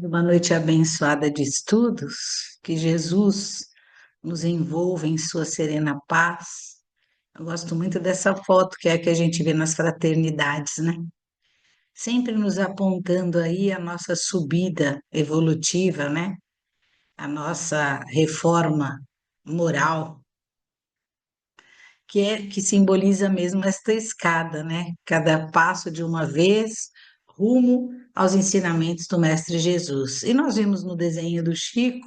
Uma noite abençoada de estudos, que Jesus nos envolva em sua serena paz. Eu gosto muito dessa foto, que é a que a gente vê nas fraternidades, né? Sempre nos apontando aí a nossa subida evolutiva, né? A nossa reforma moral, que simboliza mesmo esta escada, né? Cada passo de uma vez, rumo aos ensinamentos do Mestre Jesus. E nós vimos no desenho do Chico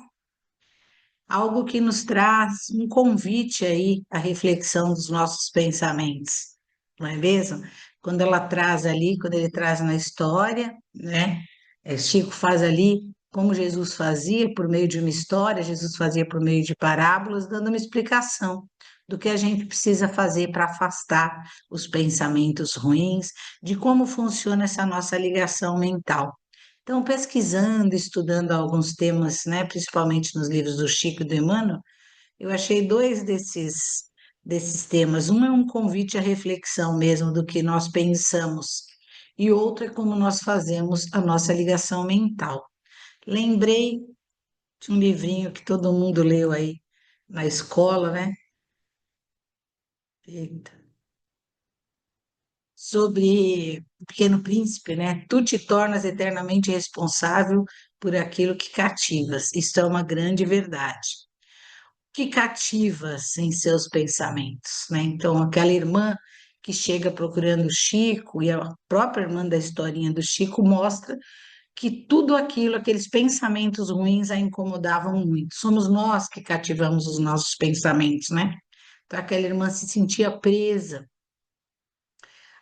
algo que nos traz um convite aí à reflexão dos nossos pensamentos, não é mesmo? Quando ela traz ali, quando ele traz na história, né? Chico faz ali como Jesus fazia por meio de uma história, Jesus fazia por meio de parábolas, dando uma explicação do que a gente precisa fazer para afastar os pensamentos ruins, de como funciona essa nossa ligação mental. Então, pesquisando, estudando alguns temas, né, principalmente nos livros do Chico e do Emmanuel, eu achei dois desses temas. Um é um convite à reflexão mesmo do que nós pensamos, e outro é como nós fazemos a nossa ligação mental. Lembrei de um livrinho que todo mundo leu aí na escola, né? Eita. Sobre o Pequeno Príncipe, né? Tu te tornas eternamente responsável por aquilo que cativas. Isto é uma grande verdade. Que cativas em seus pensamentos, né? Então, aquela irmã que chega procurando o Chico, e a própria irmã da historinha do Chico mostra que tudo aquilo, aqueles pensamentos ruins a incomodavam muito. Somos nós que cativamos os nossos pensamentos, né? Então, aquela irmã se sentia presa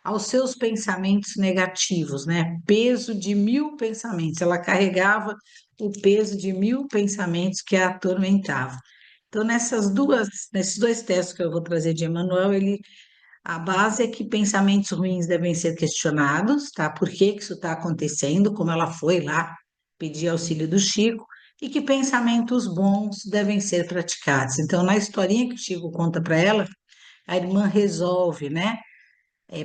aos seus pensamentos negativos, né? Peso de 1000 pensamentos. Ela carregava o peso de 1000 pensamentos que a atormentavam. Então, nesses dois textos que eu vou trazer de Emmanuel, a base é que pensamentos ruins devem ser questionados, tá? Por que que isso está acontecendo? Como ela foi lá pedir auxílio do Chico, e que pensamentos bons devem ser praticados. Então, na historinha que o Chico conta para ela, a irmã resolve, né?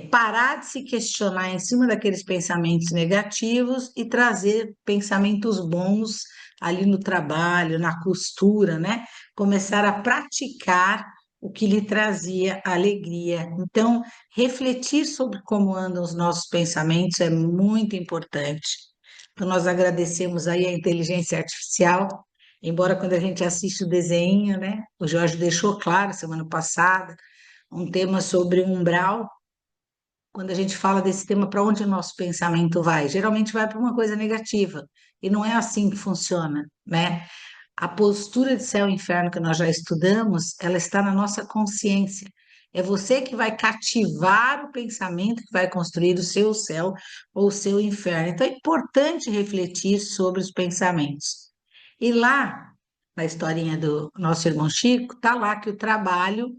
Parar de se questionar em cima daqueles pensamentos negativos e trazer pensamentos bons ali no trabalho, na costura, né? Começar a praticar o que lhe trazia alegria. Então, refletir sobre como andam os nossos pensamentos é muito importante. Então, nós agradecemos aí a inteligência artificial, embora quando a gente assiste o desenho, né? O Jorge deixou claro semana passada um tema sobre o umbral. Quando a gente fala desse tema, para onde o nosso pensamento vai? Geralmente vai para uma coisa negativa, e não é assim que funciona, né? A postura de céu e inferno que nós já estudamos, ela está na nossa consciência. É você que vai cativar o pensamento que vai construir o seu céu ou o seu inferno. Então é importante refletir sobre os pensamentos. E lá, na historinha do nosso irmão Chico, está lá que o trabalho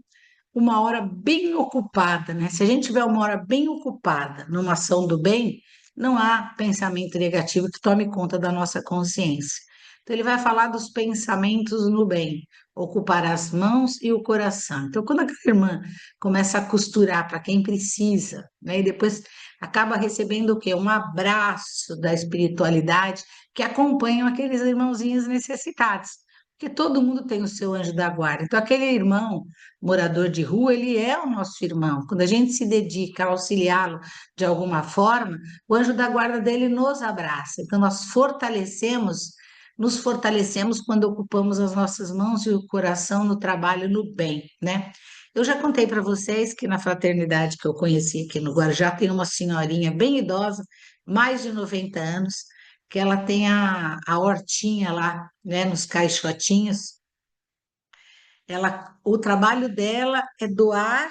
uma hora bem ocupada, né? Se a gente tiver uma hora bem ocupada numa ação do bem, não há pensamento negativo que tome conta da nossa consciência. Então, ele vai falar dos pensamentos no bem, ocupar as mãos e o coração. Então, quando a irmã começa a costurar para quem precisa, né? E depois acaba recebendo o quê? Um abraço da espiritualidade que acompanham aqueles irmãozinhos necessitados. Porque todo mundo tem o seu anjo da guarda. Então, aquele irmão morador de rua, ele é o nosso irmão. Quando a gente se dedica a auxiliá-lo de alguma forma, o anjo da guarda dele nos abraça. Então, nos fortalecemos quando ocupamos as nossas mãos e o coração no trabalho, no bem, né? Eu já contei para vocês que na fraternidade que eu conheci aqui no Guarujá tem uma senhorinha bem idosa, mais de 90 anos, que ela tem a hortinha lá, né, nos caixotinhos. O trabalho dela é doar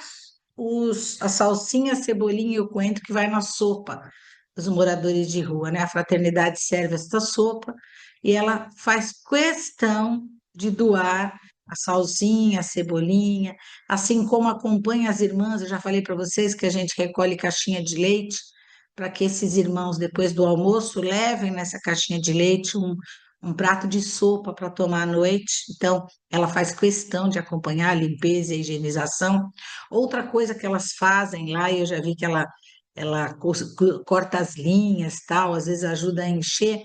a salsinha, a cebolinha e o coentro que vai na sopa dos moradores de rua, né? A fraternidade serve esta sopa e ela faz questão de doar a salsinha, a cebolinha, assim como acompanha as irmãs. Eu já falei para vocês que a gente recolhe caixinha de leite para que esses irmãos, depois do almoço, levem nessa caixinha de leite um prato de sopa para tomar à noite. Então, ela faz questão de acompanhar a limpeza e a higienização. Outra coisa que elas fazem lá, e eu já vi que ela corta as linhas, tal, às vezes ajuda a encher.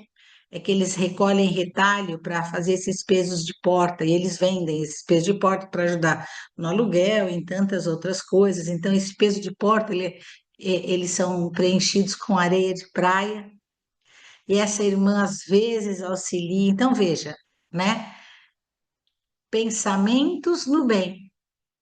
é que eles recolhem retalho para fazer esses pesos de porta, e eles vendem esses pesos de porta para ajudar no aluguel, em tantas outras coisas. Então, esse peso de porta, eles são preenchidos com areia de praia, e essa irmã às vezes auxilia. Então, veja, né? Pensamentos no bem,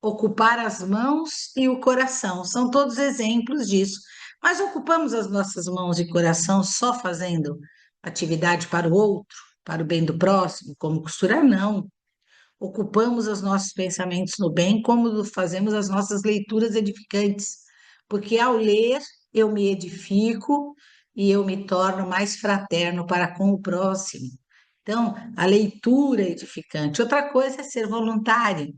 ocupar as mãos e o coração, são todos exemplos disso. Mas ocupamos as nossas mãos e coração só fazendo atividade para o outro, para o bem do próximo, como costurar? Não. Ocupamos os nossos pensamentos no bem, como fazemos as nossas leituras edificantes, porque ao ler eu me edifico e eu me torno mais fraterno para com o próximo. Então, a leitura é edificante. Outra coisa é ser voluntário.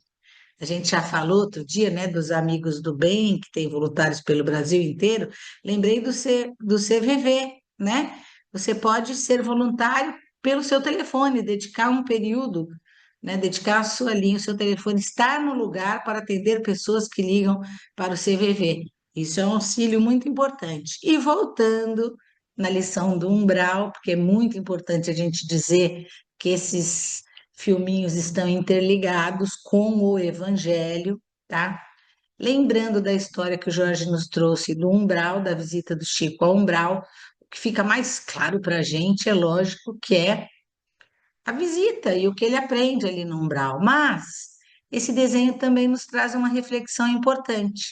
A gente já falou outro dia, né, dos amigos do bem, que tem voluntários pelo Brasil inteiro. Lembrei do CVV, né? Você pode ser voluntário pelo seu telefone, dedicar um período, né, dedicar a sua linha, o seu telefone, estar no lugar para atender pessoas que ligam para o CVV. Isso é um auxílio muito importante. E voltando na lição do umbral, porque é muito importante a gente dizer que esses filminhos estão interligados com o Evangelho, tá? Lembrando da história que o Jorge nos trouxe do umbral, da visita do Chico ao umbral, o que fica mais claro para a gente, é lógico, que é a visita e o que ele aprende ali no umbral. Mas esse desenho também nos traz uma reflexão importante.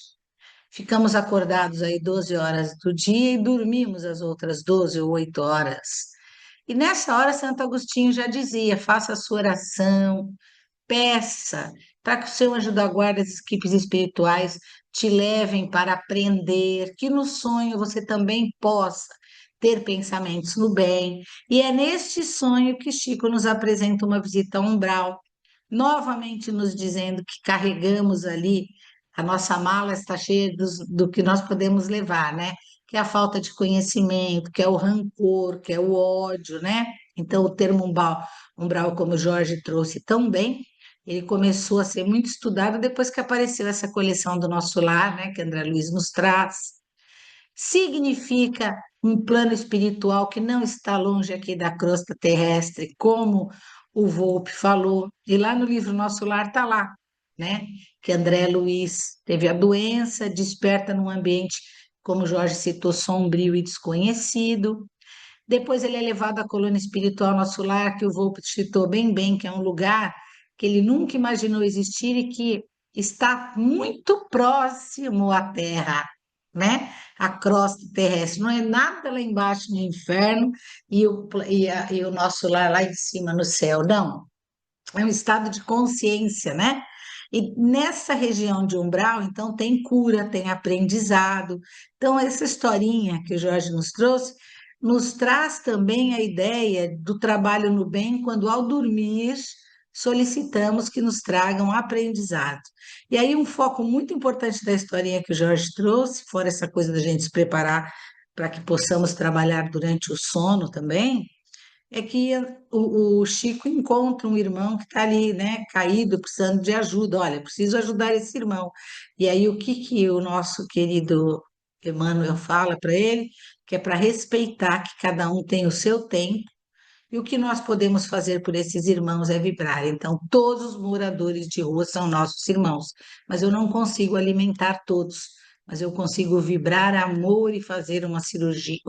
Ficamos acordados aí 12 horas do dia e dormimos as outras 12 ou 8 horas. E nessa hora, Santo Agostinho já dizia: faça a sua oração, peça para que o seu anjo da guarda, as equipes espirituais, te levem para aprender, que no sonho você também possa ter pensamentos no bem. E é neste sonho que Chico nos apresenta uma visita ao umbral, novamente nos dizendo que carregamos ali, a nossa mala está cheia do que nós podemos levar, né? Que é a falta de conhecimento, que é o rancor, que é o ódio, né? Então, o termo umbral, como o Jorge trouxe tão bem, ele começou a ser muito estudado depois que apareceu essa coleção do Nosso Lar, né, que André Luiz nos traz. Significa um plano espiritual que não está longe aqui da crosta terrestre, como o Volpe falou. E lá no livro Nosso Lar está lá, né, que André Luiz teve a doença, desperta num ambiente, como Jorge citou, sombrio e desconhecido. Depois ele é levado à colônia espiritual Nosso Lar, que o Volpe citou bem, que é um lugar que ele nunca imaginou existir e que está muito próximo à Terra, né? A crosta terrestre. Não é nada lá embaixo no inferno e o nosso lar lá em cima no céu, não. É um estado de consciência, né? E nessa região de umbral, então, tem cura, tem aprendizado. Então, essa historinha que o Jorge nos trouxe nos traz também a ideia do trabalho no bem, quando ao dormir solicitamos que nos tragam aprendizado. E aí, um foco muito importante da historinha que o Jorge trouxe, fora essa coisa da gente se preparar para que possamos trabalhar durante o sono também, é que o Chico encontra um irmão que está ali, né, caído, precisando de ajuda. Olha, preciso ajudar esse irmão. E aí, o que que o nosso querido Emmanuel fala para ele? Que é para respeitar que cada um tem o seu tempo, e o que nós podemos fazer por esses irmãos é vibrar. Então, todos os moradores de rua são nossos irmãos, mas eu não consigo alimentar todos, mas eu consigo vibrar amor e fazer uma cirurgia,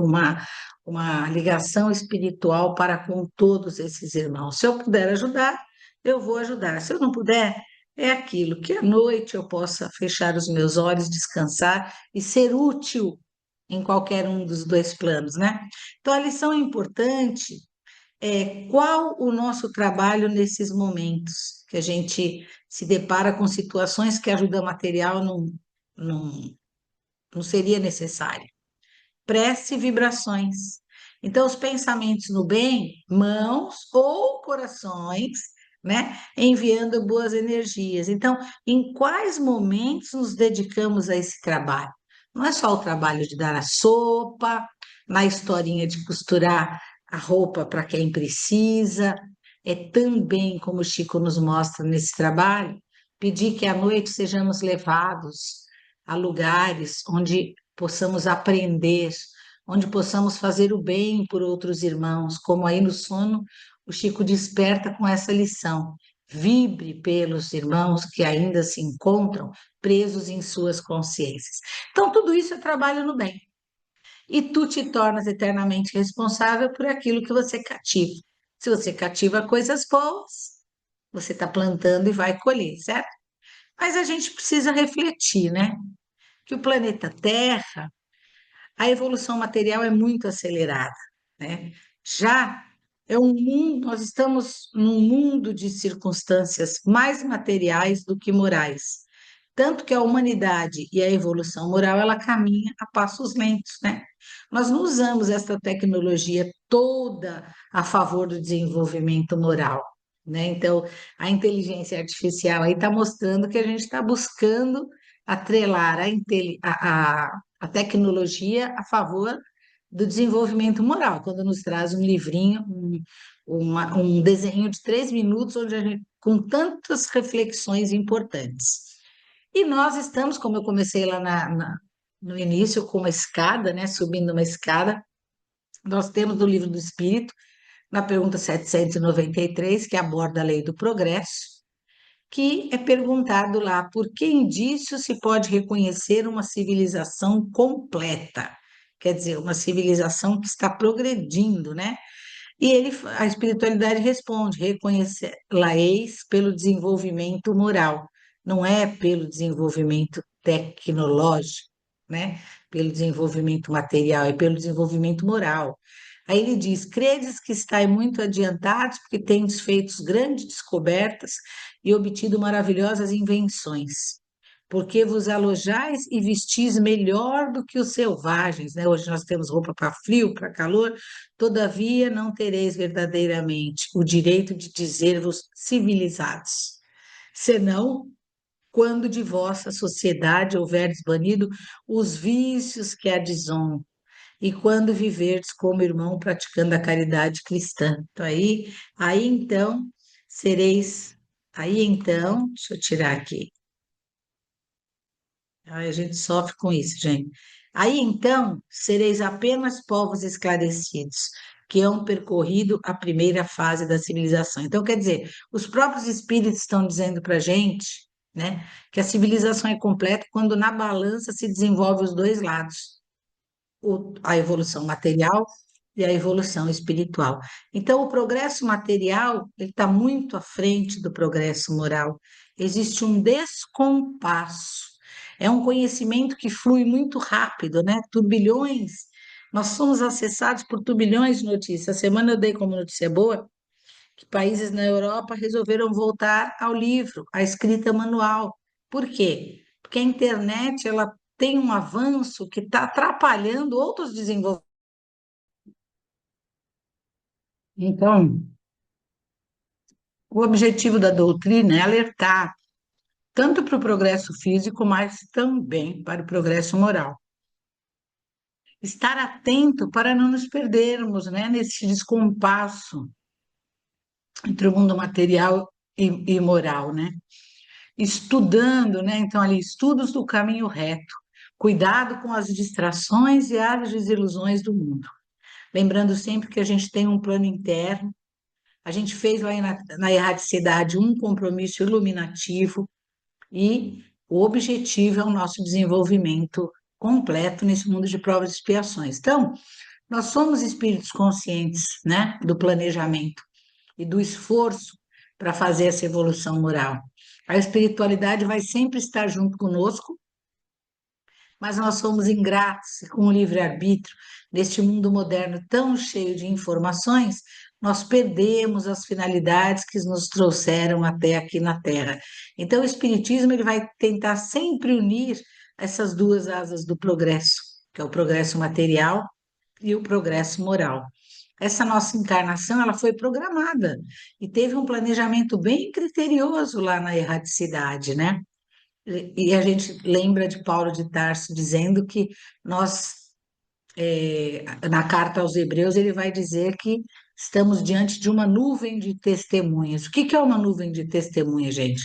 uma ligação espiritual para com todos esses irmãos. Se eu puder ajudar, eu vou ajudar. Se eu não puder, é aquilo que à noite eu possa fechar os meus olhos, descansar e ser útil em qualquer um dos dois planos, né? Então, a lição é importante, qual o nosso trabalho nesses momentos que a gente se depara com situações que a ajuda material não, não seria necessária? Prece e vibrações. Então, os pensamentos no bem, mãos ou corações, né? Enviando boas energias. Então, em quais momentos nos dedicamos a esse trabalho? Não é só o trabalho de dar a sopa, na historinha de costurar a roupa para quem precisa, é também, como o Chico nos mostra nesse trabalho, pedir que à noite sejamos levados a lugares onde possamos aprender onde possamos fazer o bem por outros irmãos, como aí no sono o Chico desperta com essa lição. Vibre pelos irmãos que ainda se encontram presos em suas consciências. Então, tudo isso é trabalho no bem. E tu te tornas eternamente responsável por aquilo que você cativa. Se você cativa coisas boas, você está plantando e vai colher, certo? Mas a gente precisa refletir, né? Que o planeta Terra, a evolução material é muito acelerada, né? Já é um mundo, nós estamos num mundo de circunstâncias mais materiais do que morais. Tanto que a humanidade e a evolução moral, ela caminha a passos lentos, né? Nós não usamos essa tecnologia toda a favor do desenvolvimento moral, né? Então, a inteligência artificial aí está mostrando que a gente está buscando atrelar a tecnologia a favor do desenvolvimento moral, quando nos traz um livrinho, um desenho de 3 minutos, onde a gente, com tantas reflexões importantes. E nós estamos, como eu comecei lá no início, com uma escada, né, subindo uma escada, nós temos do Livro do Espírito, na pergunta 793, que aborda a lei do progresso, que é perguntado lá por que indício se pode reconhecer uma civilização completa, quer dizer, uma civilização que está progredindo, né? E a espiritualidade responde: reconhecê-la-eis pelo desenvolvimento moral, não é pelo desenvolvimento tecnológico, né? Pelo desenvolvimento material, é pelo desenvolvimento moral. Aí ele diz: credes que estáis muito adiantados, porque tendes feito grandes descobertas e obtido maravilhosas invenções. Porque vos alojais e vestis melhor do que os selvagens, né? Hoje nós temos roupa para frio, para calor. Todavia, não tereis verdadeiramente o direito de dizer-vos civilizados, senão quando de vossa sociedade houverdes banido os vícios que a desonram, e quando viverdes como irmão praticando a caridade cristã. Então, aí então sereis, aí então, deixa eu tirar aqui. Ai, a gente sofre com isso, gente. Aí então sereis apenas povos esclarecidos, que hão percorrido a primeira fase da civilização. Então, quer dizer, os próprios espíritos estão dizendo para a gente, né, que a civilização é completa quando na balança se desenvolve os dois lados, a evolução material e a evolução espiritual. Então, o progresso material ele está muito à frente do progresso moral. Existe um descompasso. É um conhecimento que flui muito rápido, né? Turbilhões. Nós somos acessados por turbilhões de notícias. A semana eu dei como notícia boa que países na Europa resolveram voltar ao livro, à escrita manual. Por quê? Porque a internet ela tem um avanço que está atrapalhando outros desenvolvimentos. Então, o objetivo da doutrina é alertar tanto para o progresso físico, mas também para o progresso moral. Estar atento para não nos perdermos, né, nesse descompasso entre o mundo material e moral, né? Estudando, né? Então, ali, estudos do caminho reto, cuidado com as distrações e as desilusões do mundo. Lembrando sempre que a gente tem um plano interno, a gente fez lá na erradicidade um compromisso iluminativo e o objetivo é o nosso desenvolvimento completo nesse mundo de provas e expiações. Então, nós somos espíritos conscientes, né, do planejamento e do esforço para fazer essa evolução moral. A espiritualidade vai sempre estar junto conosco, mas nós somos ingratos e com o livre-arbítrio, neste mundo moderno tão cheio de informações, nós perdemos as finalidades que nos trouxeram até aqui na Terra. Então, o Espiritismo ele vai tentar sempre unir essas duas asas do progresso, que é o progresso material e o progresso moral. Essa nossa encarnação, ela foi programada e teve um planejamento bem criterioso lá na erradicidade, né? E a gente lembra de Paulo de Tarso dizendo que nós, na carta aos Hebreus, ele vai dizer que estamos diante de uma nuvem de testemunhas. O que que é uma nuvem de testemunhas, gente?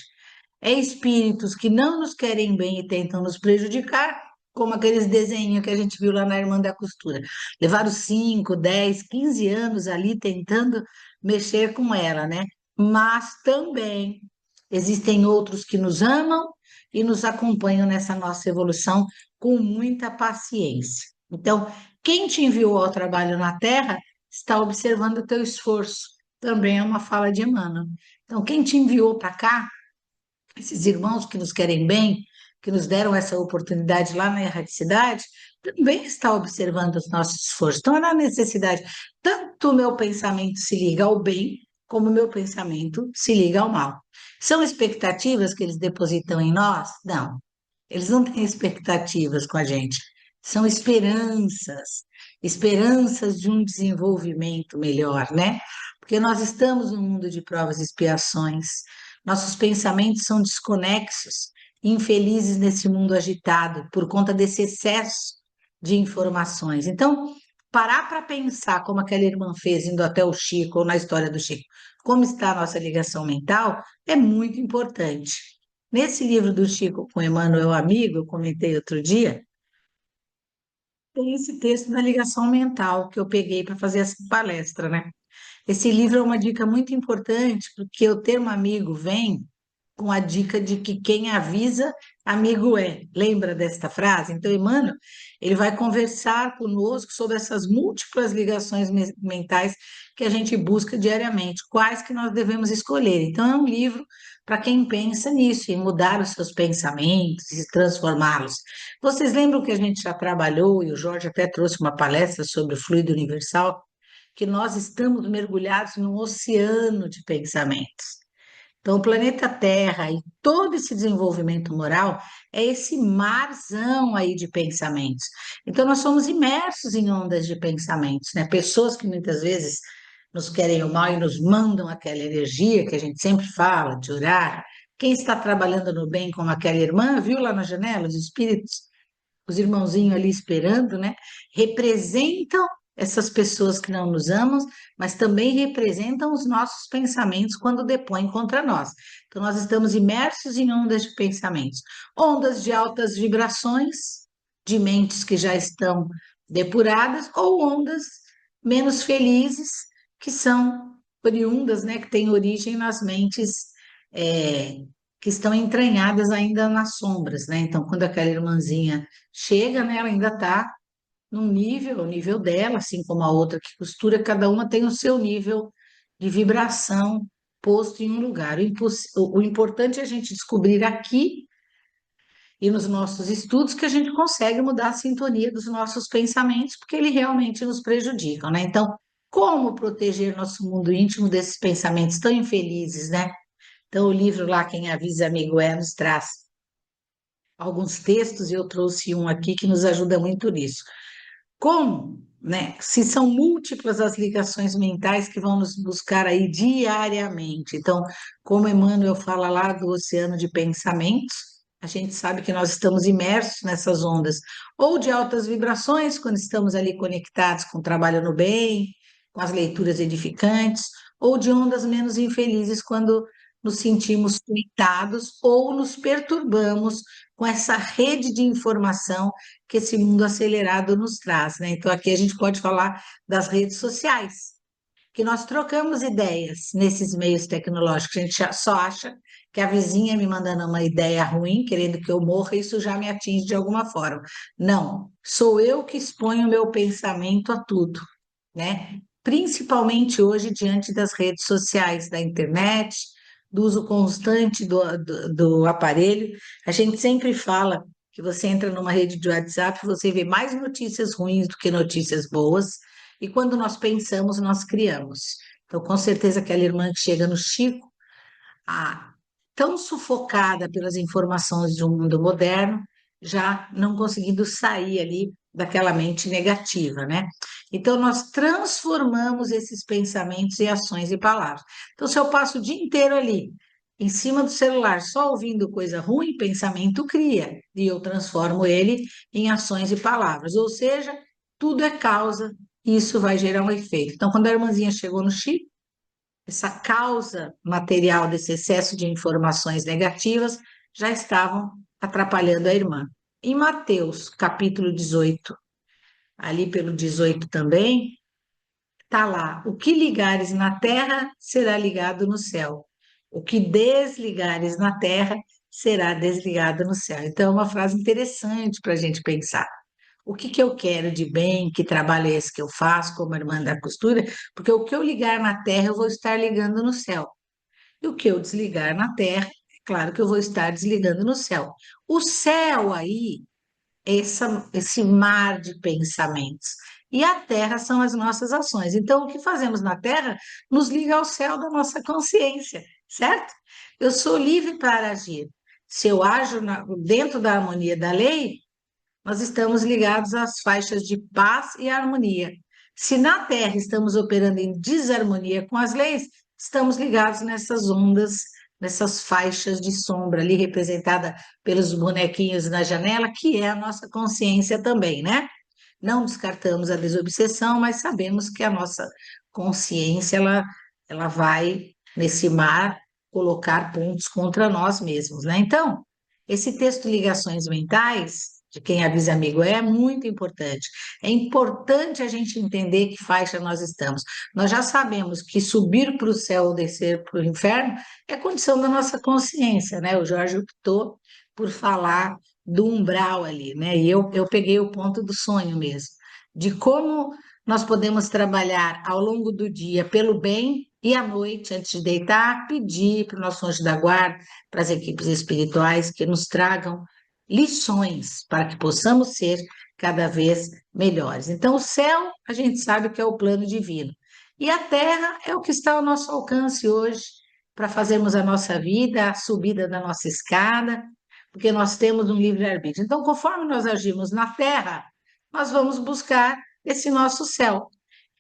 É espíritos que não nos querem bem e tentam nos prejudicar, como aqueles desenhos que a gente viu lá na Irmã da Costura. Levaram 5, 10, 15 anos ali tentando mexer com ela, né? Mas também existem outros que nos amam e nos acompanham nessa nossa evolução com muita paciência. Então, quem te enviou ao trabalho na Terra está observando o teu esforço. Também é uma fala de Emmanuel. Então, quem te enviou para cá, esses irmãos que nos querem bem, que nos deram essa oportunidade lá na erradicidade, também está observando os nossos esforços. Então, não há necessidade. Tanto o meu pensamento se liga ao bem, como o meu pensamento se liga ao mal. São expectativas que eles depositam em nós? Não. Eles não têm expectativas com a gente. São esperanças, esperanças de um desenvolvimento melhor, né? Porque nós estamos num mundo de provas e expiações. Nossos pensamentos são desconexos, infelizes nesse mundo agitado por conta desse excesso de informações. Então, parar para pensar como aquela irmã fez indo até o Chico, ou na história do Chico, como está a nossa ligação mental, é muito importante. Nesse livro do Chico com Emmanuel Amigo, eu comentei outro dia, tem esse texto da ligação mental que eu peguei para fazer essa palestra, né? Esse livro é uma dica muito importante, porque o termo amigo vem com a dica de que quem avisa, amigo é. Lembra desta frase? Então, Emmanuel, ele vai conversar conosco sobre essas múltiplas ligações mentais que a gente busca diariamente, quais que nós devemos escolher. Então, é um livro para quem pensa nisso, em mudar os seus pensamentos e transformá-los. Vocês lembram que a gente já trabalhou, e o Jorge até trouxe uma palestra sobre o fluido universal, que nós estamos mergulhados num oceano de pensamentos. Então, o planeta Terra e todo esse desenvolvimento moral é esse marzão aí de pensamentos. Então, nós somos imersos em ondas de pensamentos, né? Pessoas que muitas vezes nos querem o mal e nos mandam aquela energia que a gente sempre fala, de orar. Quem está trabalhando no bem, como aquela irmã, viu lá na janela os espíritos, os irmãozinhos ali esperando, né? Representam essas pessoas que não nos amam, mas também representam os nossos pensamentos quando depõem contra nós. Então, nós estamos imersos em ondas de pensamentos, ondas de altas vibrações, de mentes que já estão depuradas, ou ondas menos felizes, que são oriundas, né? Que têm origem nas mentes. Que estão entranhadas ainda nas sombras, né? Então, quando aquela irmãzinha chega, né, ela ainda está num nível, o nível dela, assim como a outra que costura, cada uma tem o seu nível de vibração posto em um lugar. O importante é a gente descobrir aqui e nos nossos estudos que a gente consegue mudar a sintonia dos nossos pensamentos, porque eles realmente nos prejudicam, né? Então, como proteger nosso mundo íntimo desses pensamentos tão infelizes, né? Então, o livro lá, Quem Avisa Amigo É, nos traz alguns textos, e eu trouxe um aqui que nos ajuda muito nisso. Como, né? Se são múltiplas as ligações mentais que vão nos buscar aí diariamente. Então, como Emmanuel fala lá do oceano de pensamentos, a gente sabe que nós estamos imersos nessas ondas, ou de altas vibrações, quando estamos ali conectados com o trabalho no bem, com as leituras edificantes, ou de ondas menos infelizes, quando nos sentimos conectados ou nos perturbamos com essa rede de informação que esse mundo acelerado nos traz, né? Então, aqui a gente pode falar das redes sociais, que nós trocamos ideias nesses meios tecnológicos. A gente só acha que a vizinha me mandando uma ideia ruim, querendo que eu morra, isso já me atinge de alguma forma. Não, sou eu que exponho o meu pensamento a tudo, né? Principalmente hoje, diante das redes sociais, da internet, do uso constante do aparelho. A gente sempre fala que você entra numa rede de WhatsApp, você vê mais notícias ruins do que notícias boas, e quando nós pensamos, nós criamos. Então, com certeza, aquela irmã que chega no Chico, ah, tão sufocada pelas informações de um mundo moderno, já não conseguindo sair ali daquela mente negativa, né? Então, nós transformamos esses pensamentos em ações e palavras. Então, se eu passo o dia inteiro ali, em cima do celular, só ouvindo coisa ruim, pensamento cria, e eu transformo ele em ações e palavras. Ou seja, tudo é causa, e isso vai gerar um efeito. Então, quando a irmãzinha chegou no Chico, essa causa material desse excesso de informações negativas já estavam atrapalhando a irmã. Em Mateus, capítulo 18, ali pelo 18 também, está lá: o que ligares na terra será ligado no céu, o que desligares na terra será desligado no céu. Então, é uma frase interessante para a gente pensar. O que que eu quero de bem, que trabalho é esse que eu faço como irmã da costura? Porque o que eu ligar na terra, eu vou estar ligando no céu. E o que eu desligar na terra, é claro que eu vou estar desligando no céu. O céu aí esse mar de pensamentos. E a terra são as nossas ações. Então, o que fazemos na terra nos liga ao céu da nossa consciência, certo? Eu sou livre para agir. Se eu ajo dentro da harmonia da lei, nós estamos ligados às faixas de paz e harmonia. Se na Terra estamos operando em desarmonia com as leis, estamos ligados nessas ondas, nessas faixas de sombra ali representada pelos bonequinhos na janela, que é a nossa consciência também, né? Não descartamos a desobsessão, mas sabemos que a nossa consciência ela vai nesse mar colocar pontos contra nós mesmos, né? Então, esse texto Ligações Mentais, de quem avisa amigo é muito importante. É importante a gente entender que faixa nós estamos. Nós já sabemos que subir para o céu ou descer para o inferno é condição da nossa consciência, né? O Jorge optou por falar do umbral ali, né? E eu peguei o ponto do sonho mesmo, de como nós podemos trabalhar ao longo do dia pelo bem e à noite, antes de deitar, pedir para o nosso anjo da guarda, para as equipes espirituais que nos tragam lições para que possamos ser cada vez melhores. Então, o céu, a gente sabe que é o plano divino, e a terra é o que está ao nosso alcance hoje para fazermos a nossa vida, a subida da nossa escada, porque nós temos um livre-arbítrio. Então, conforme nós agimos na terra, nós vamos buscar esse nosso céu.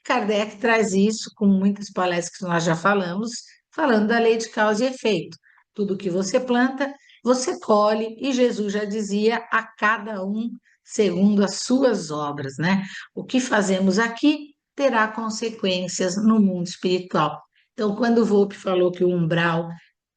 Kardec traz isso com muitas palestras que nós já falamos, falando da lei de causa e efeito. Tudo que você planta, você colhe, e Jesus já dizia: a cada um segundo as suas obras, né? O que fazemos aqui terá consequências no mundo espiritual. Então, quando o Volpe falou que o umbral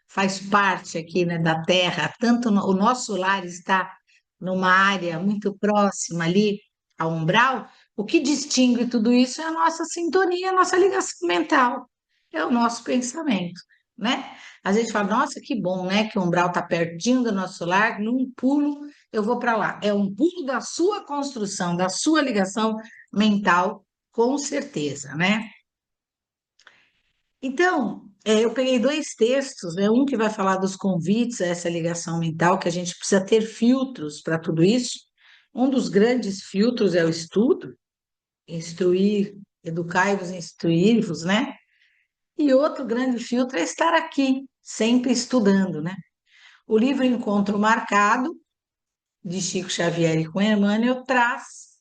faz parte aqui, né, da Terra, tanto o nosso lar está numa área muito próxima ali ao umbral, o que distingue tudo isso é a nossa sintonia, a nossa ligação mental, é o nosso pensamento, né? Às vezes fala, nossa, que bom, né, que o umbral está pertinho do nosso lar, num pulo eu vou para lá. É um pulo da sua construção, da sua ligação mental, com certeza, né? Então, eu peguei dois textos, né? Um que vai falar dos convites a essa ligação mental, que a gente precisa ter filtros para tudo isso. Um dos grandes filtros é o estudo, instruir, educai-vos, instruir-vos, né? E outro grande filtro é estar aqui, sempre estudando, né? O livro Encontro Marcado, de Chico Xavier e com Emmanuel, traz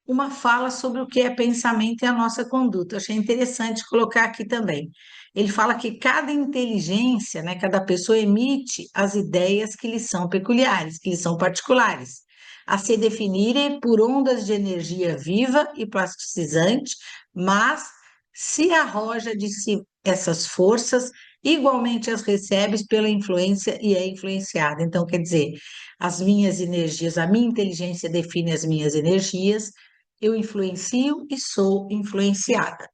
uma fala sobre o que é pensamento e a nossa conduta. Eu achei interessante colocar aqui também. Ele fala que cada inteligência, né, cada pessoa emite as ideias que lhe são peculiares, que lhe são particulares, a se definirem por ondas de energia viva e plasticizante, mas se arroja de si essas forças, igualmente as recebe pela influência e é influenciada. Então, quer dizer, as minhas energias, a minha inteligência define as minhas energias, eu influencio e sou influenciada.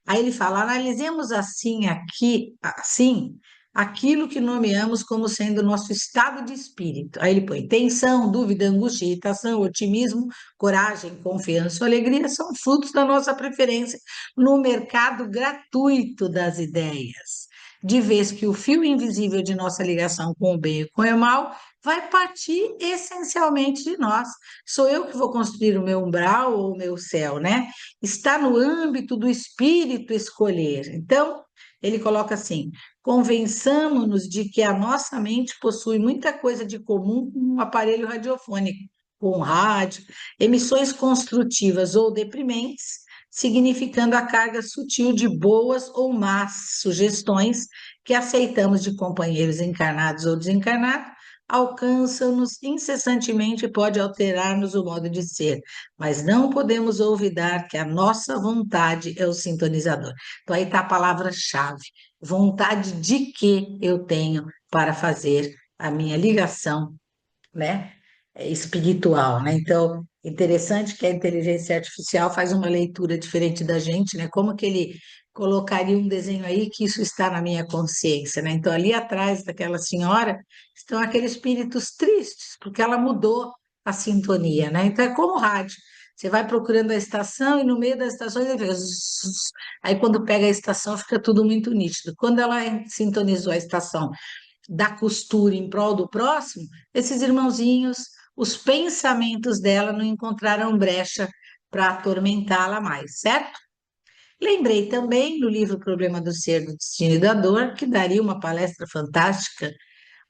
Aí ele fala: analisemos assim aqui, assim, aquilo que nomeamos como sendo nosso estado de espírito. Aí ele põe tensão, dúvida, angústia, irritação, otimismo, coragem, confiança, alegria são frutos da nossa preferência no mercado gratuito das ideias. De vez que o fio invisível de nossa ligação com o bem e com o mal vai partir essencialmente de nós. Sou eu que vou construir o meu umbral ou o meu céu, né? Está no âmbito do espírito escolher. Então, ele coloca assim: convençamos-nos de que a nossa mente possui muita coisa de comum com um aparelho radiofônico, com rádio, emissões construtivas ou deprimentes, significando a carga sutil de boas ou más sugestões que aceitamos de companheiros encarnados ou desencarnados, alcançam-nos incessantemente e pode alterar-nos o modo de ser, mas não podemos olvidar que a nossa vontade é o sintonizador. Então, aí está a palavra-chave: vontade de que eu tenho para fazer a minha ligação, né? espiritual, né? Então, interessante que a inteligência artificial faz uma leitura diferente da gente, né? Como que ele colocaria um desenho aí que isso está na minha consciência, né? Então, ali atrás daquela senhora estão aqueles espíritos tristes, porque ela mudou a sintonia, né? Então, é como o rádio. Você vai procurando a estação e no meio das estações ele fica zzz. Aí quando pega a estação fica tudo muito nítido. Quando ela sintonizou a estação da costura em prol do próximo, esses irmãozinhos, os pensamentos dela não encontraram brecha para atormentá-la mais, certo? Lembrei também do livro Problema do Ser, do Destino e da Dor, que daria uma palestra fantástica,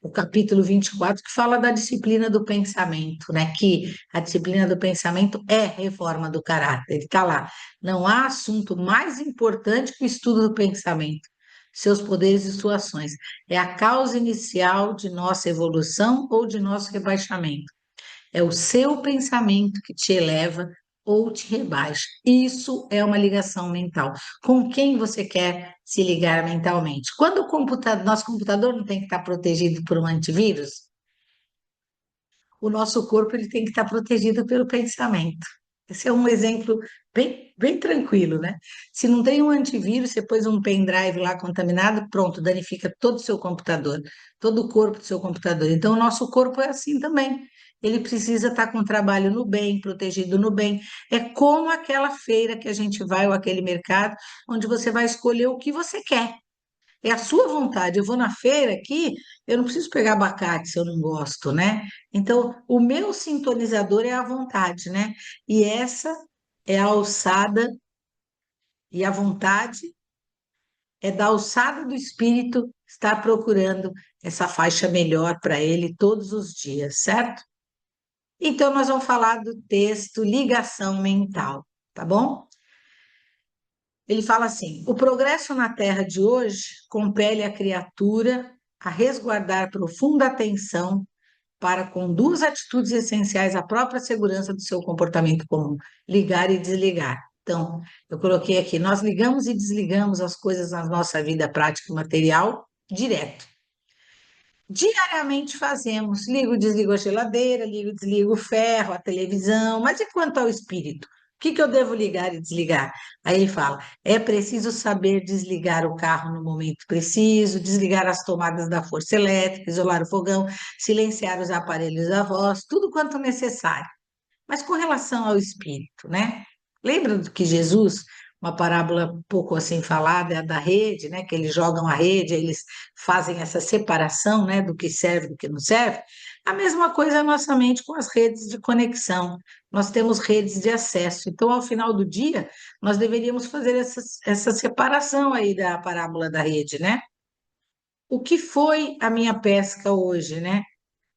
o capítulo 24, que fala da disciplina do pensamento, né? Que a disciplina do pensamento é reforma do caráter. Ele está lá. Não há assunto mais importante que o estudo do pensamento, seus poderes e suas ações. É a causa inicial de nossa evolução ou de nosso rebaixamento. É o seu pensamento que te eleva ou te rebaixa. Isso é uma ligação mental. Com quem você quer se ligar mentalmente? Quando o computador, nosso computador não tem que estar protegido por um antivírus, o nosso corpo ele tem que estar protegido pelo pensamento. Esse é um exemplo bem tranquilo, né? Se não tem um antivírus, você pôs um pendrive lá contaminado, pronto, danifica todo o seu computador, todo o corpo do seu computador. Então, o nosso corpo é assim também. Ele precisa estar com trabalho no bem, protegido no bem. É como aquela feira que a gente vai, ou aquele mercado, onde você vai escolher o que você quer. É a sua vontade. Eu vou na feira aqui, eu não preciso pegar abacate se eu não gosto, né? Então, o meu sintonizador é a vontade, né? E essa é a alçada, e a vontade é da alçada do espírito estar procurando essa faixa melhor para ele todos os dias, certo? Então, nós vamos falar do texto Ligação Mental, tá bom? Ele fala assim: o progresso na Terra de hoje compele a criatura a resguardar profunda atenção para, com duas atitudes essenciais, a própria segurança do seu comportamento comum: ligar e desligar. Então, eu coloquei aqui: nós ligamos e desligamos as coisas na nossa vida prática e material direto. Diariamente fazemos, ligo e desligo a geladeira, ligo e desligo o ferro, a televisão, mas e quanto ao espírito? O que que eu devo ligar e desligar? Aí ele fala: é preciso saber desligar o carro no momento preciso, desligar as tomadas da força elétrica, isolar o fogão, silenciar os aparelhos da voz, tudo quanto necessário. Mas com relação ao espírito, né? Lembra do que Jesus, uma parábola um pouco assim falada, é a da rede, né? Que eles jogam a rede, aí eles fazem essa separação, né? Do que serve e do que não serve. A mesma coisa é a nossa mente com as redes de conexão. Nós temos redes de acesso. Então, ao final do dia, nós deveríamos fazer essa separação aí da parábola da rede, né? O que foi a minha pesca hoje, né?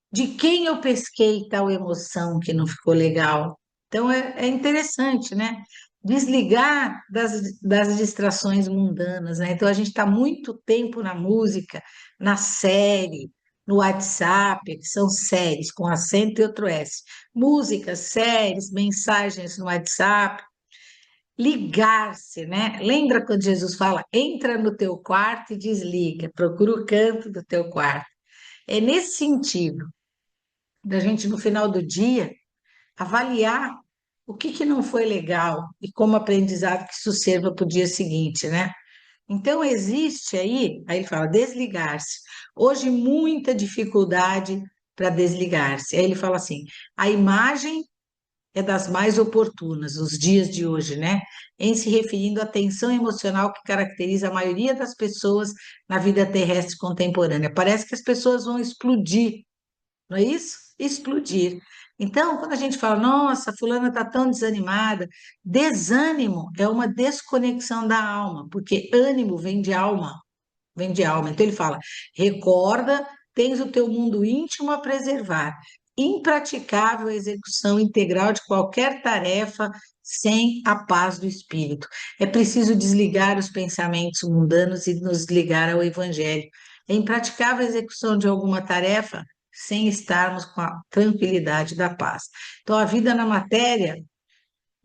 De quem eu pesquei tal emoção que não ficou legal. Então é interessante, né? Desligar das distrações mundanas, né? Então a gente está muito tempo na música, na série, no WhatsApp, que são séries com acento e outro S. Músicas, séries, mensagens no WhatsApp, ligar-se, né? Lembra quando Jesus fala: entra no teu quarto e desliga, procura o canto do teu quarto. É nesse sentido da gente, no final do dia, avaliar o que que não foi legal e como aprendizado que isso sirva para o dia seguinte, né? Então, existe aí ele fala, desligar-se. Hoje, muita dificuldade para desligar-se. Aí ele fala assim: a imagem é das mais oportunas, os dias de hoje, né? Em se referindo à tensão emocional que caracteriza a maioria das pessoas na vida terrestre contemporânea. Parece que as pessoas vão explodir, não é isso? Explodir. Então, quando a gente fala, nossa, fulana está tão desanimada, desânimo é uma desconexão da alma, porque ânimo vem de alma, vem de alma. Então ele fala, recorda, tens o teu mundo íntimo a preservar, impraticável a execução integral de qualquer tarefa sem a paz do espírito. É preciso desligar os pensamentos mundanos e nos ligar ao evangelho. É impraticável a execução de alguma tarefa sem estarmos com a tranquilidade da paz. Então, a vida na matéria,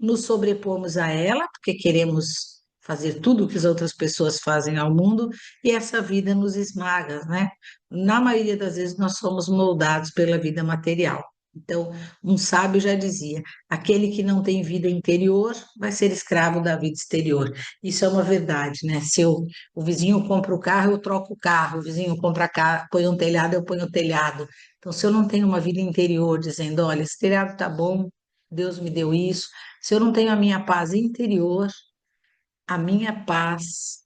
nos sobrepomos a ela, porque queremos fazer tudo o que as outras pessoas fazem ao mundo, e essa vida nos esmaga, né? Na maioria das vezes, nós somos moldados pela vida material. Então, um sábio já dizia: aquele que não tem vida interior vai ser escravo da vida exterior. Isso é uma verdade, né? Se o vizinho compra o carro, eu troco o carro, o vizinho compra carro, põe um telhado, eu ponho o telhado. Então, se eu não tenho uma vida interior dizendo: olha, esse telhado tá bom, Deus me deu isso, se eu não tenho a minha paz interior, a minha paz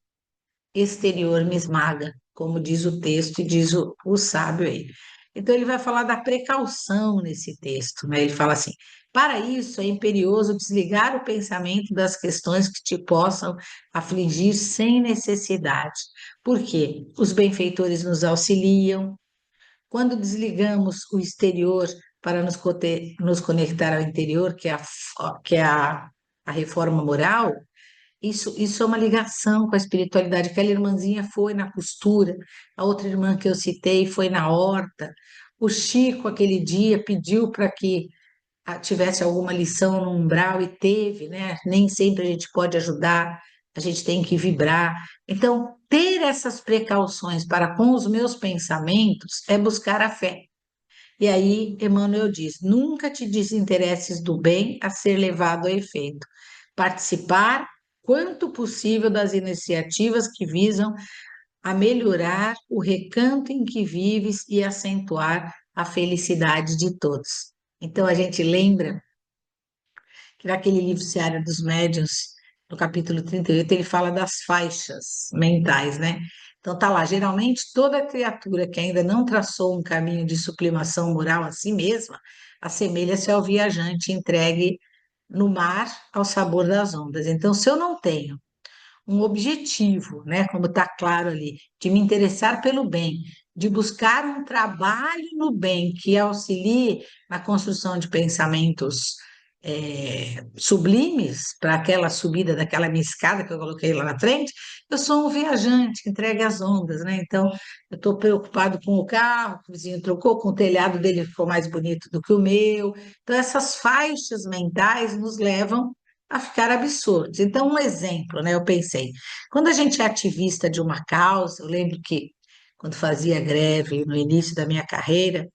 exterior me esmaga, como diz o texto e diz o sábio aí. Então, ele vai falar da precaução nesse texto, né? Ele fala assim: para isso é imperioso desligar o pensamento das questões que te possam afligir sem necessidade. Por quê? Os benfeitores nos auxiliam. Quando desligamos o exterior para nos conectar ao interior, que é a reforma moral, isso é uma ligação com a espiritualidade. Aquela irmãzinha foi na costura, a outra irmã que eu citei foi na horta. O Chico, aquele dia, pediu para que tivesse alguma lição no umbral e teve, né? Nem sempre a gente pode ajudar, a gente tem que vibrar. Então, ter essas precauções para com os meus pensamentos é buscar a fé. E aí, Emmanuel diz: nunca te desinteresses do bem a ser levado a efeito. Participar, quanto possível, das iniciativas que visam a melhorar o recanto em que vives e acentuar a felicidade de todos. Então, a gente lembra que naquele livro Seara dos Médiuns, no capítulo 38, ele fala das faixas mentais, né? Então tá lá, geralmente toda criatura que ainda não traçou um caminho de sublimação moral a si mesma, assemelha-se ao viajante entregue no mar ao sabor das ondas. Então, se eu não tenho um objetivo, né, como está claro ali, de me interessar pelo bem, de buscar um trabalho no bem que auxilie na construção de pensamentos sublimes para aquela subida daquela minha escada que eu coloquei lá na frente, eu sou um viajante entregue às ondas, né? Então, eu estou preocupado com o carro que o vizinho trocou, com o telhado dele ficou mais bonito do que o meu. Então, essas faixas mentais nos levam a ficar absurdos. Então, um exemplo, né? Eu pensei, quando a gente é ativista de uma causa, eu lembro que quando fazia greve no início da minha carreira,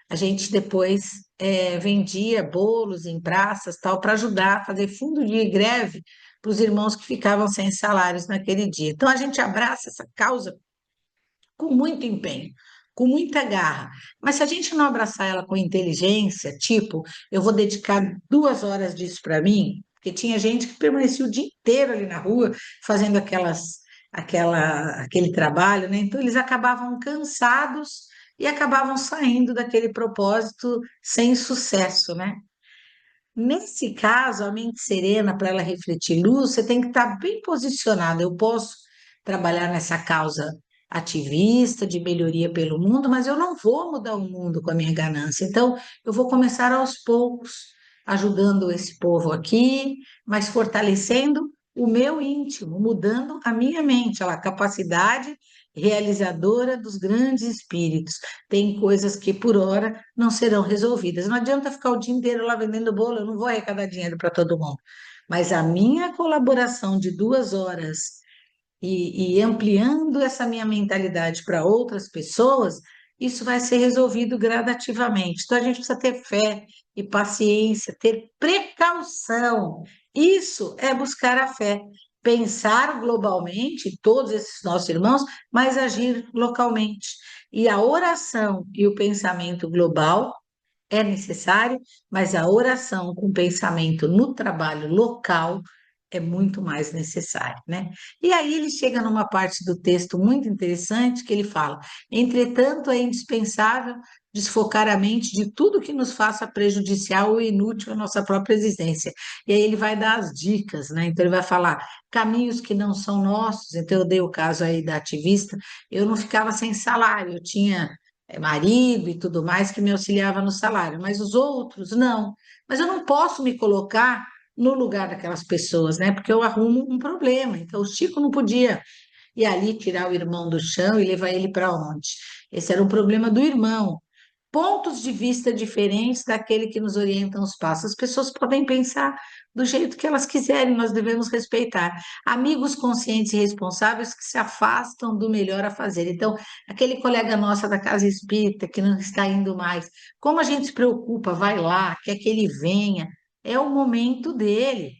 a gente depois vendia bolos em praças, tal, para ajudar a fazer fundo de greve para os irmãos que ficavam sem salários naquele dia. Então, a gente abraça essa causa com muito empenho, com muita garra. Mas se a gente não abraçar ela com inteligência, tipo, eu vou dedicar 2 horas disso para mim, porque tinha gente que permanecia o dia inteiro ali na rua fazendo aquele trabalho, né? Então eles acabavam cansados e acabavam saindo daquele propósito sem sucesso, né? Nesse caso, a mente serena, para ela refletir luz, você tem que estar bem posicionada. Eu posso trabalhar nessa causa ativista de melhoria pelo mundo, mas eu não vou mudar o mundo com a minha ganância. Então, eu vou começar aos poucos, ajudando esse povo aqui, mas fortalecendo o meu íntimo, mudando a minha mente, a capacidade realizadora dos grandes espíritos. Tem coisas que, por hora, não serão resolvidas. Não adianta ficar o dia inteiro lá vendendo bolo, eu não vou arrecadar dinheiro para todo mundo. Mas a minha colaboração de 2 horas e ampliando essa minha mentalidade para outras pessoas, isso vai ser resolvido gradativamente. Então a gente precisa ter fé e paciência, ter precaução. Isso é buscar a fé. Pensar globalmente, todos esses nossos irmãos, mas agir localmente. E a oração e o pensamento global é necessário, mas a oração com pensamento no trabalho local é muito mais necessário, né? E aí ele chega numa parte do texto muito interessante que ele fala: entretanto, é indispensável desfocar a mente de tudo que nos faça prejudicial ou inútil à nossa própria existência. E aí ele vai dar as dicas, né? Então ele vai falar caminhos que não são nossos. Então eu dei o caso aí da ativista, eu não ficava sem salário, eu tinha marido e tudo mais que me auxiliava no salário, mas os outros não. Mas eu não posso me colocar no lugar daquelas pessoas, né? Porque eu arrumo um problema. Então, o Chico não podia ir ali tirar o irmão do chão e levar ele para onde? Esse era um problema do irmão. Pontos de vista diferentes daquele que nos orientam os passos. As pessoas podem pensar do jeito que elas quiserem, nós devemos respeitar. Amigos conscientes e responsáveis que se afastam do melhor a fazer. Então, aquele colega nossa da casa espírita que não está indo mais, como a gente se preocupa, vai lá, quer que ele venha, é o momento dele.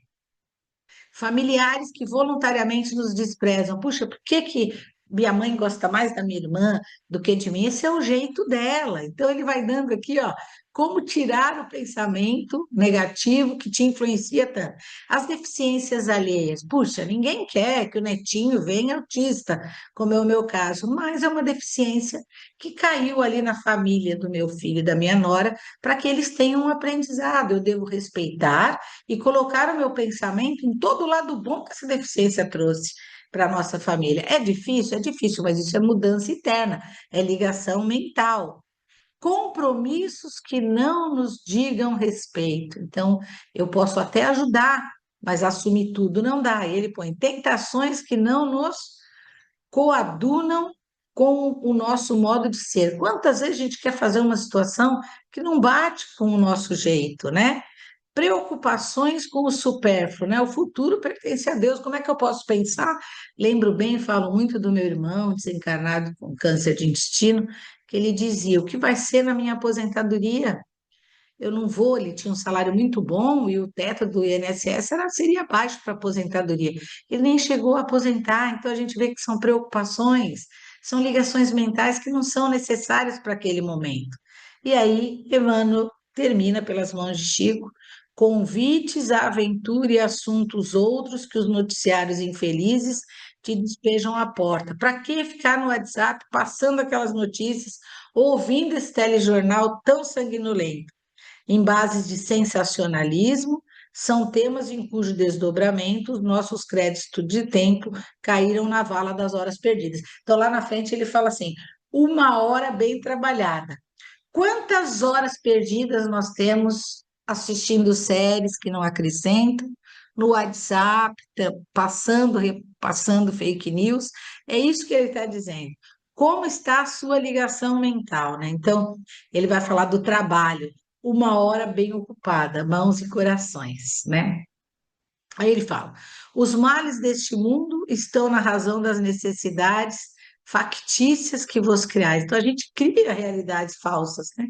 Familiares que voluntariamente nos desprezam. Puxa, por que que minha mãe gosta mais da minha irmã do que de mim? Esse é o jeito dela. Então ele vai dando aqui, ó, como tirar o pensamento negativo que te influencia tanto. As deficiências alheias. Puxa, ninguém quer que o netinho venha autista, como é o meu caso, mas é uma deficiência que caiu ali na família do meu filho e da minha nora, para que eles tenham um aprendizado. Eu devo respeitar e colocar o meu pensamento em todo o lado bom que essa deficiência trouxe para a nossa família. É difícil, mas isso é mudança interna, é ligação mental. Compromissos que não nos digam respeito. Então, eu posso até ajudar, mas assumir tudo não dá. Ele põe tentações que não nos coadunam com o nosso modo de ser. Quantas vezes a gente quer fazer uma situação que não bate com o nosso jeito, né? Preocupações com o supérfluo, né? O futuro pertence a Deus. Como é que eu posso pensar? Lembro bem, falo muito do meu irmão desencarnado com câncer de intestino, que ele dizia: o que vai ser na minha aposentadoria? Eu não vou. Ele tinha um salário muito bom e o teto do INSS seria baixo para aposentadoria. Ele nem chegou a aposentar, então a gente vê que são preocupações, são ligações mentais que não são necessárias para aquele momento. E aí, Emmanuel termina pelas mãos de Chico: convites à aventura e assuntos outros que os noticiários infelizes te despejam à porta. Para que ficar no WhatsApp passando aquelas notícias, ouvindo esse telejornal tão sanguinolento? Em bases de sensacionalismo, são temas em cujo desdobramento os nossos créditos de tempo caíram na vala das horas perdidas. Então, lá na frente, ele fala assim: uma hora bem trabalhada. Quantas horas perdidas nós temos assistindo séries que não acrescentam, no WhatsApp, passando, repassando fake news? É isso que ele está dizendo. Como está a sua ligação mental, né? Então, ele vai falar do trabalho, uma hora bem ocupada, mãos e corações, né? Aí ele fala: os males deste mundo estão na razão das necessidades factícias que vos criais. Então a gente cria realidades falsas, né?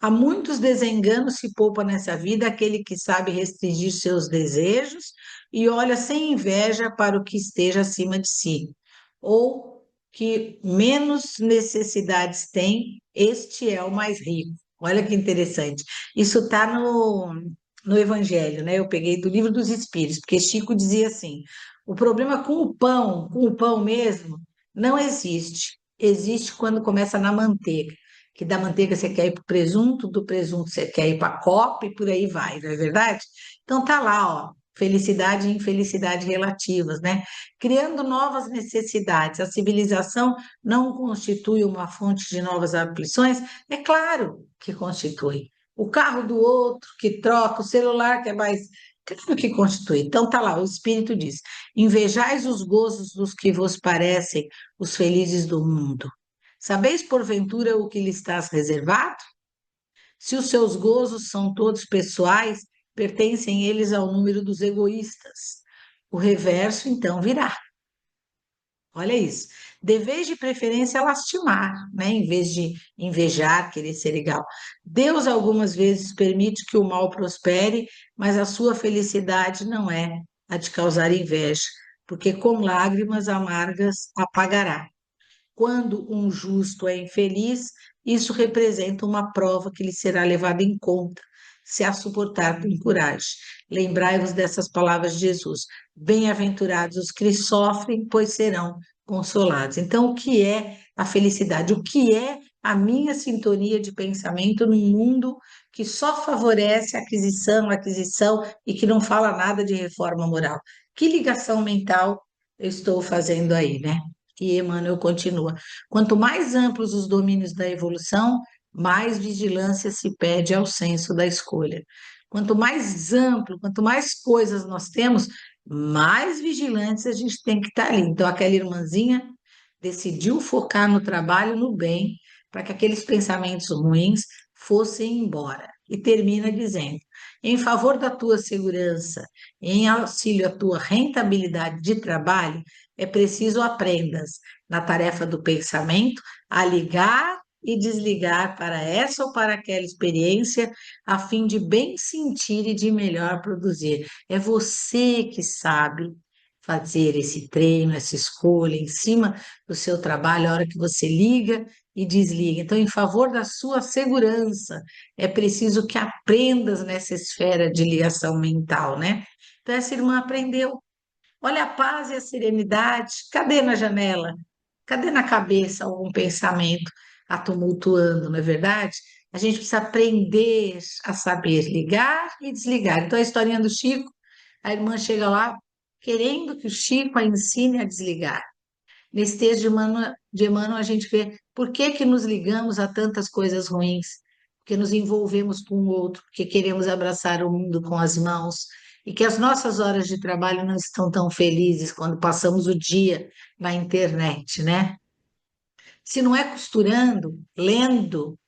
Há muitos desenganos se poupa nessa vida aquele que sabe restringir seus desejos e olha sem inveja para o que esteja acima de si, ou que menos necessidades tem, este é o mais rico. Olha que interessante. Isso está no Evangelho, né? Eu peguei do Livro dos Espíritos, porque Chico dizia assim: o problema com o pão mesmo, não existe. Existe quando começa na manteiga, que da manteiga você quer ir para o presunto, do presunto você quer ir para a copa e por aí vai, não é verdade? Então tá lá, ó, felicidade e infelicidade relativas, né? Criando novas necessidades. A civilização não constitui uma fonte de novas aflições? É claro que constitui. O carro do outro que troca, o celular que é mais. Claro que constitui. Então tá lá, o Espírito diz: invejais os gozos dos que vos parecem os felizes do mundo. Sabeis, porventura, o que lhe estás reservado? Se os seus gozos são todos pessoais, pertencem eles ao número dos egoístas. O reverso, então, virá. Olha isso. Deveis de preferência lastimar, né? Em vez de invejar, querer ser legal. Deus algumas vezes permite que o mal prospere, mas a sua felicidade não é a de causar inveja, porque com lágrimas amargas apagará. Quando um justo é infeliz, isso representa uma prova que lhe será levada em conta, se a suportar com coragem. Lembrai-vos dessas palavras de Jesus: bem-aventurados os que sofrem, pois serão consolados. Então, o que é a felicidade? O que é a minha sintonia de pensamento num mundo que só favorece aquisição e que não fala nada de reforma moral? Que ligação mental eu estou fazendo aí, né? E Emmanuel continua: quanto mais amplos os domínios da evolução, mais vigilância se pede ao senso da escolha. Quanto mais amplo, quanto mais coisas nós temos, mais vigilantes a gente tem que estar ali. Então, aquela irmãzinha decidiu focar no trabalho, no bem, para que aqueles pensamentos ruins fossem embora. e termina dizendo: em favor da tua segurança, em auxílio à tua rentabilidade de trabalho, é preciso aprendas na tarefa do pensamento a ligar e desligar para essa ou para aquela experiência, a fim de bem sentir e de melhor produzir. É você que sabe fazer esse treino, essa escolha em cima do seu trabalho, a hora que você liga e desliga. Então, em favor da sua segurança, é preciso que aprendas nessa esfera de ligação mental, né? Então, essa irmã aprendeu. Olha a paz e a serenidade. Cadê na janela? Cadê na cabeça algum pensamento a tumultuando, não é verdade? A gente precisa aprender a saber ligar e desligar. Então, a historinha do Chico, a irmã chega lá querendo que o Chico a ensine a desligar. Nesse texto de Emmanuel, a gente vê por que que nos ligamos a tantas coisas ruins, porque nos envolvemos com o outro, porque queremos abraçar o mundo com as mãos, e que as nossas horas de trabalho não estão tão felizes quando passamos o dia na internet, né? Se não é costurando, lendo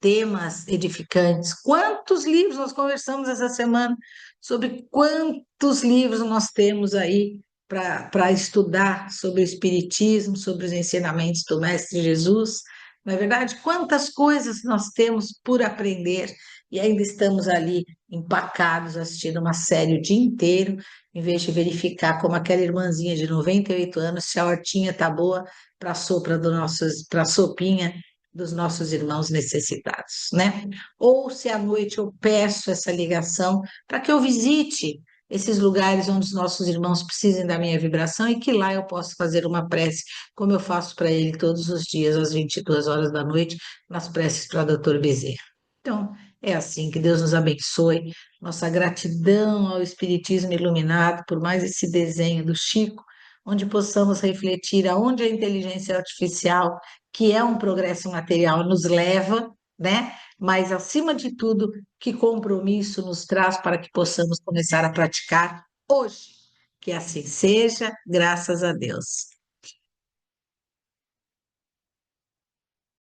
temas edificantes. Quantos livros nós conversamos essa semana sobre quantos livros nós temos aí para estudar sobre o Espiritismo, sobre os ensinamentos do Mestre Jesus. Na verdade, quantas coisas nós temos por aprender e ainda estamos ali empacados assistindo uma série o dia inteiro, em vez de verificar como aquela irmãzinha de 98 anos, se a hortinha tá boa para a sopa do nossos, para a sopinha dos nossos irmãos necessitados, né? Ou se à noite eu peço essa ligação para que eu visite esses lugares onde os nossos irmãos precisem da minha vibração e que lá eu posso fazer uma prece, como eu faço para ele todos os dias, às 22 horas da noite, nas preces para o Dr. Bezerra. Então, é assim, que Deus nos abençoe, nossa gratidão ao Espiritismo iluminado por mais esse desenho do Chico, onde possamos refletir aonde a inteligência artificial, que é um progresso material, nos leva, né? Mas, acima de tudo, que compromisso nos traz para que possamos começar a praticar hoje. Que assim seja, graças a Deus.